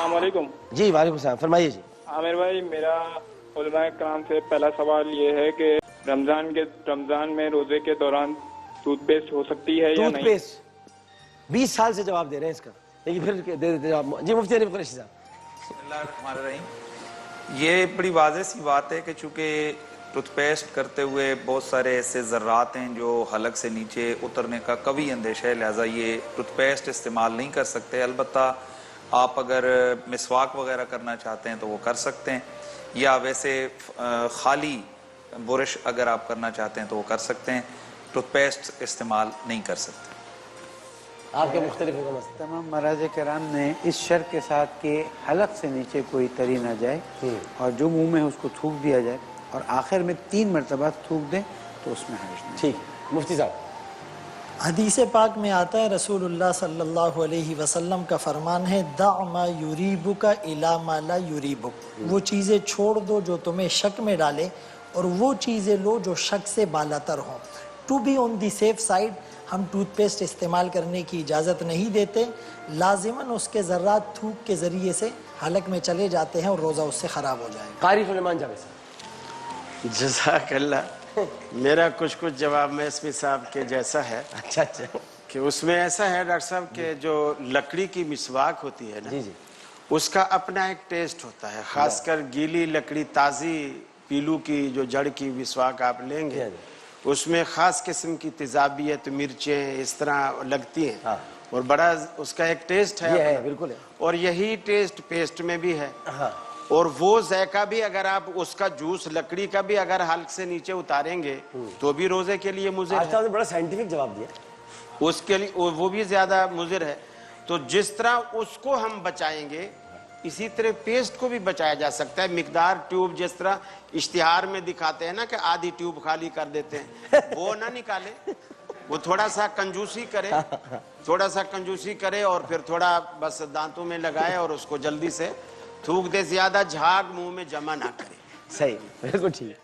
अस्सलाम वालेकुम। जी वालेकुम सलाम, फरमाइए जी। आमिर भाई, मेरा उलमाए कराम से पहला सवाल ये है कि रमजान में रोजे के दौरान टूथपेस्ट हो सकती है या नहीं? टूथपेस्ट 20 साल से जवाब दे रहे हैं इसका, लेकिन फिर दे देते जवाब। जी मुफ्ती हनीफ कुरैशी साहब। ये बड़ी वाज़ेह सी बात है कि चूँकि टूथपेस्ट करते हुए बहुत सारे ऐसे ज़र्रात हैं जो हलक से नीचे उतरने का कभी अंदेशा है, लिहाजा ये टूथपेस्ट इस्तेमाल नहीं कर सकते। अलबत्ता आप अगर मिसवाक वगैरह करना चाहते हैं तो वो कर सकते हैं, या वैसे खाली बुरश अगर आप करना चाहते हैं तो वो कर सकते हैं। टूथपेस्ट इस्तेमाल नहीं कर सकते। आपके मुख्तलिफ तमाम मराज कराम ने इस शर्त के साथ कि हलक से नीचे कोई तरी ना जाए और जो मुंह में उसको थूक दिया जाए और आखिर में 3 मरतबा थूक दें तो उसमें हर्ज नहीं। ठीक, मुफ्ती साहब। हदीस पाक में आता है, रसूलुल्लाह सल्लल्लाहु अलैहि वसल्लम का फरमान है, दा मा युरीबुका इला मा ला युरीबुक। वो चीज़ें छोड़ दो जो तुम्हें शक में डाले और वो चीज़ें लो जो शक से बालातर हों। To be on the safe side हम टूथपेस्ट इस्तेमाल करने की इजाज़त नहीं देते। लाजिमन उसके ज़र्रात थूक के ज़रिए से हलक में चले जाते हैं और रोज़ा उससे ख़राब हो जाएगा। कारी सुलेमान जावेद साहब। जज़ाकल्लाह। मेरा कुछ जवाब में इसमें साहब के जैसा है। अच्छा कि उसमें ऐसा है डॉक्टर साहब के जो लकड़ी की मिसवाक होती है ना, जी जी, उसका अपना एक टेस्ट होता है। खासकर गीली लकड़ी, ताज़ी पीलू की जो जड़ की मिसवाक आप लेंगे, उसमें ख़ास किस्म की तेज़ाबियत, मिर्चें इस तरह लगती हैं। हाँ। और बड़ा उसका एक टेस्ट है, बिल्कुल है। और यही टेस्ट पेस्ट में भी है। हाँ। और वो जायका भी अगर आप उसका जूस लकड़ी का भी अगर हल्क से नीचे उतारेंगे तो भी रोजे के लिए मुज़िर है। आपने बड़ा साइंटिफिक जवाब दिया। उसके लिए वो भी ज्यादा मुज़िर है। तो जिस तरह उसको हम बचाएंगे इसी तरह पेस्ट को भी बचाया जा सकता है। मिकदार ट्यूब जिस तरह इश्तिहार में दिखाते हैं ना कि आधी ट्यूब खाली कर देते हैं, वो ना निकाले, वो थोड़ा सा कंजूसी करे, और फिर थोड़ा बस दांतों में लगाए और उसको जल्दी से थूक दे, ज्यादा झाग मुंह में जमा ना करे। सही, बिल्कुल ठीक है।